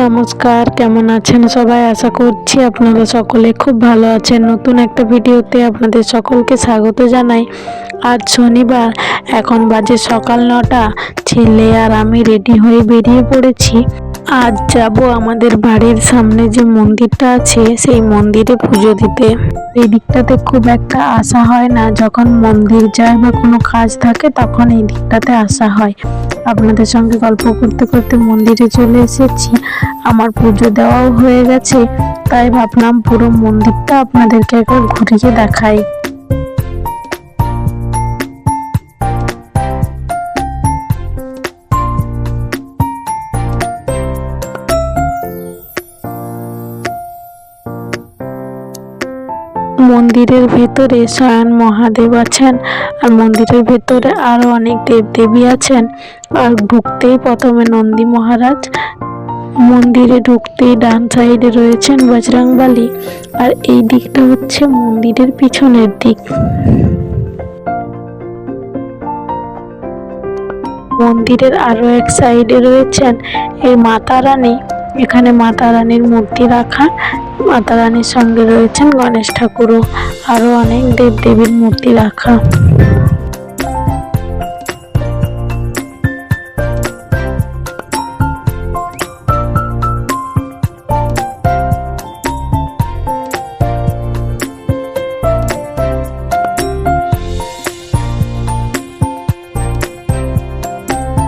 নমস্কার, কেমন আছেন সবাই? আশা করছি আপনারা সকলে খুব ভালো আছেন। নতুন একটা ভিডিওতে আপনাদের সকলকে স্বাগত জানাই। আজ শনিবার, এখন বাজে সকাল 9টা। ছেলে আর আমি রেডি হয়ে বেরিয়ে পড়েছি। আজ যাব আমাদের বাড়ির সামনে যে মন্দিরটা আছে সেই মন্দিরে পুজো দিতে। এই দিকটাতে খুব একটা আসা হয় না, যখন মন্দির যায় বা কোনো কাজ থাকে তখন এই দিকটাতে আসা হয়। আপনাদের সঙ্গে গল্প করতে করতে মন্দিরে চলে এসেছি। আমার পুজো দেওয়াও হয়ে গেছে, তাই ভাবলাম পুরো মন্দিরটা আপনাদেরকে একবার ঘুরিয়ে দেখাই। মন্দিরের ভেতরে স্বয়ং মহাদেব আছেন, আর মন্দিরের ভেতরে আরো অনেক দেবদেবী আছেন। আর ঢুকতেই প্রথমে নন্দী মহারাজ, মন্দিরে ঢুকতেই ডান সাইডে রয়েছেন বজরংবলী, আর এই দিকটা হচ্ছে মন্দিরের পিছনের দিক। মন্দিরের আরো এক সাইডে রয়েছেন এই মাতা রানী। এখানে মাতা রানীর মূর্তি রাখা, মাতা রানীর সঙ্গে রয়েছেন গণেশ ঠাকুরও, আরো অনেক দেবদেবীর মূর্তি রাখা।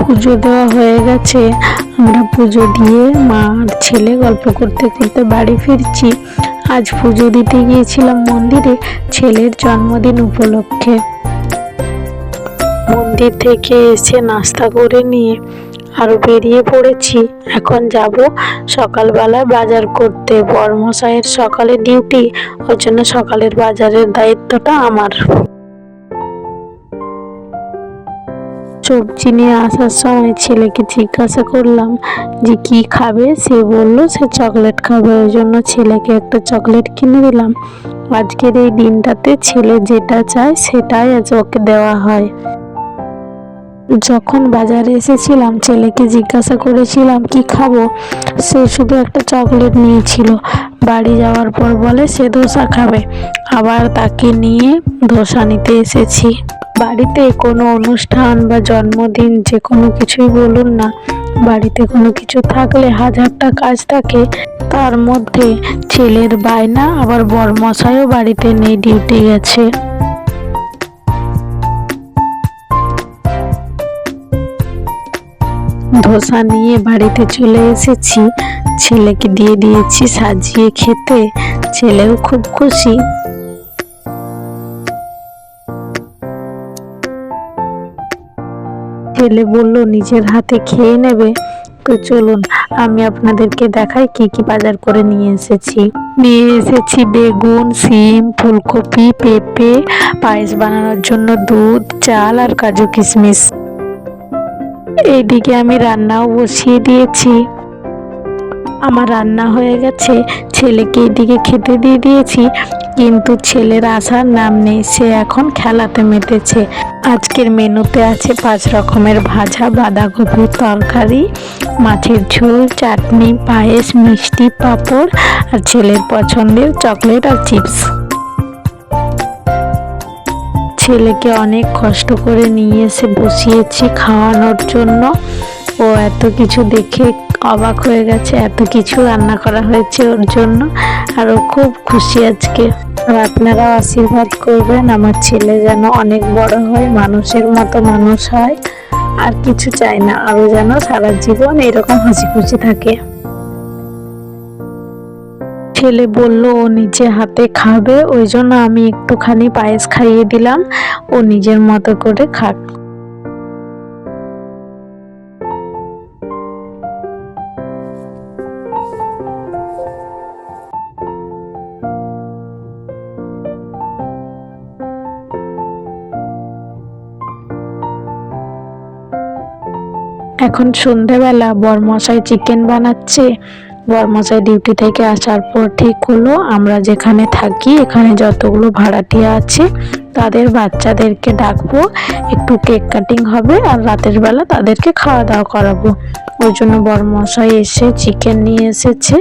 পুজো দেওয়া হয়ে গেছে, আমরা পুজো দিয়ে মা আর ছেলে গল্প করতে করতে বাড়ি ফিরছি। আজ পুজো দিতে গিয়েছিলাম মন্দিরে ছেলের জন্মদিন উপলক্ষে। মন্দির থেকে এসে নাস্তা করে নিয়ে আরো বেরিয়ে পড়েছি। এখন যাব সকালবেলা বাজার করতে। বরমশাইয়ের সকালে ডিউটি, ওই জন্য সকালের বাজারের দায়িত্বটা আমার। সবজি নিয়ে আসার সময় ছেলেকে জিজ্ঞাসা করলাম যে কি খাবে। সে বলল সে চকলেট খাবে, ওই জন্য ছেলেকে একটা চকলেট কিনে দিলাম। আজকের এই দিনটাতে ছেলে যেটা চায় সেটাই আজ ওকে দেওয়া হয়। যখন বাজারে এসেছিলাম ছেলেকে জিজ্ঞাসা করেছিলাম কি খাবো, সে শুধু একটা চকলেট নিয়েছিল। বাড়ি যাওয়ার পর বলে সে ধোসা খাবে, আবার তাকে নিয়ে ধোসা নিতে এসেছি। বাড়িতে কোনো অনুষ্ঠান বা জন্মদিন যে কোনো কিছুই বলুন না, বাড়িতে কোনো কিছু থাকলে হাজারটা কাজ থাকে, তার মধ্যে ছেলের বায়না, আবার বরমশাইও বাড়িতে নেই, ডিউটি গেছে। ধোসা নিয়ে বাড়িতে চলে এসেছি, ছেলেকে দিয়ে দিয়েছি সাজিয়ে খেতে। ছেলেও খুব খুশি। ছেলে বলল নিজের হাতে খেয়ে নেবে। তো চলুন আমি আপনাদেরকে দেখাই কি কি বাজার করে নিয়ে এসেছি। নিয়ে এসেছি বেগুন, সিম, ফুলকপি, পেঁপে, পায়েস বানানোর জন্য দুধ, চাল আর কাজু কিশমিশ। এইদিকে আমি রান্নাও বসিয়ে দিয়েছি। আমার রান্না হয়ে গেছে, ছেলেকে এইদিকে খেতে দিয়ে দিয়েছি। কিন্তু ছেলের আসার নাম নেই, সে এখন খেলাতে মেতেছে। আজকের মেনুতে আছে 5 রকমের ভাজা, বাঁধাকপির তরকারি, মাছের ঝোল, চাটনি, পায়েস, মিষ্টি, পাঁপড় আর ছেলের পছন্দের চকলেট আর চিপস। ছেলেকে অনেক কষ্ট করে নিয়ে এসে বসিয়েছি খাওয়ানোর জন্য। ও এত কিছু দেখে অবাক হয়ে গেছে, এত কিছু রান্না করা হয়েছে ওর জন্য, আর ও খুব খুশি আজকে। আর আপনারা আশীর্বাদ করবেন আমার ছেলে যেন অনেক বড় হয়, মানুষের মতো মানুষ হয়, আর কিছু চাই না, আরো যেন সারা জীবন এরকম হাসি খুশি থাকে। ছেলে বলল ও নিজে হাতে খাবে, ওই জন্য আমি একটুখানি পায়েস খাইয়ে দিলাম, ও নিজের মতো করে খাক। এখন সন্ধ্যাবেলা বরমশাই চিকেন বানাচ্ছে। বরমশাই ডিউটি থেকে আসার পর ঠিক হলো আমরা যেখানে থাকি এখানে যতগুলো ভাড়াটিয়া আছে তাদের বাচ্চাদেরকে ডাকবো, একটু কেক কাটিং হবে আর রাতের বেলা তাদেরকে খাওয়া দাওয়া করাবো। ওই জন্য বড়মশাই এসে চিকেন নিয়ে এসেছে,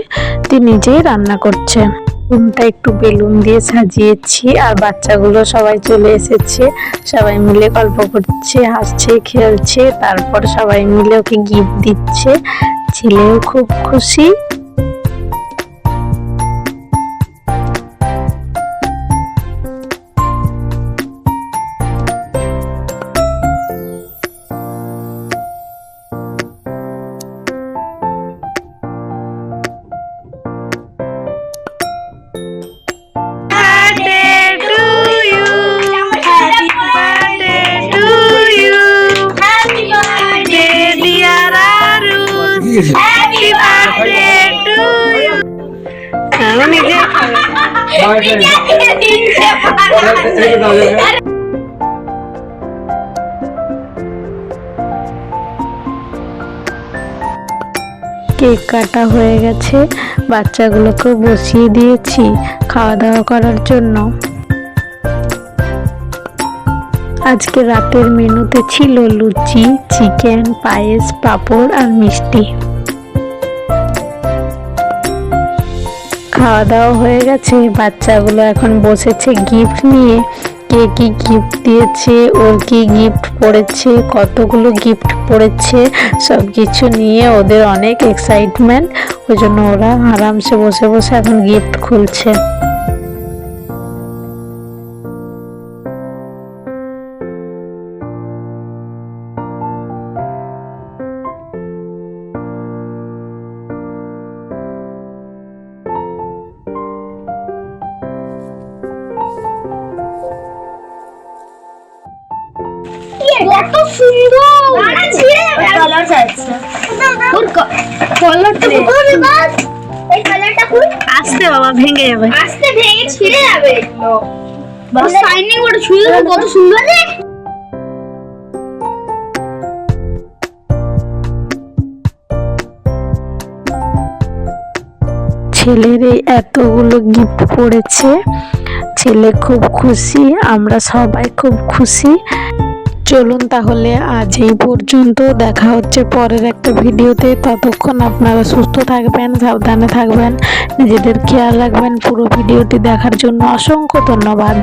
তিনি নিজেই রান্না করছে। রুমটা একটু বেলুন দিয়ে সাজিয়েছি আর বাচ্চাগুলো সবাই চলে এসেছে, সবাই মিলে গল্প করছে, হাসছে, খেলছে, তারপর সবাই মিলে ওকে গিফট দিচ্ছে। ছেলেও খুব খুশি। Happy birthday to you. Cake কাটা হয়ে গেছে, বাচ্চাগুলোকে বসিয়ে দিয়েছি খাওয়া দাওয়া করার জন্য। আজকে রাতের মেনুতে ছিল লুচি, চিকেন, পায়েস, পাঁপড় আর মিষ্টি। খাওয়া দাওয়া হয়ে গেছে, বাচ্চাগুলো এখন বসেছে গিফট নিয়ে। কে কি গিফট দিয়েছে, ওর কি গিফট পড়েছে, কতগুলো গিফট পড়েছে, সব কিছু নিয়ে ওদের অনেক এক্সাইটমেন্ট। ওই জন্য ওরা আরামসে বসে বসে এখন গিফট খুলছে। কত সুন্দর কালার আছে। ওর কালারটা কোথায় বাস? এই কালারটা কই? আস্তে বাবা, ভেঙে যাবে। আস্তে ভেঙে ছিঁড়ে যাবে। বাস শাইনিং ওটা ছুঁয়ে দেখো কত সুন্দর দেখ। ছেলের এই এতগুলো গিফট পড়েছে, ছেলে খুব খুশি, আমরা সবাই খুব খুশি। চলুন তাহলে আজ এই পর্যন্ত, দেখা হচ্ছে পরের একটা ভিডিওতে। ততক্ষণ আপনারা সুস্থ থাকবেন, সাবধানে থাকবেন, নিজেদের খেয়াল রাখবেন। পুরো ভিডিওটি দেখার জন্য অসংখ্য ধন্যবাদ।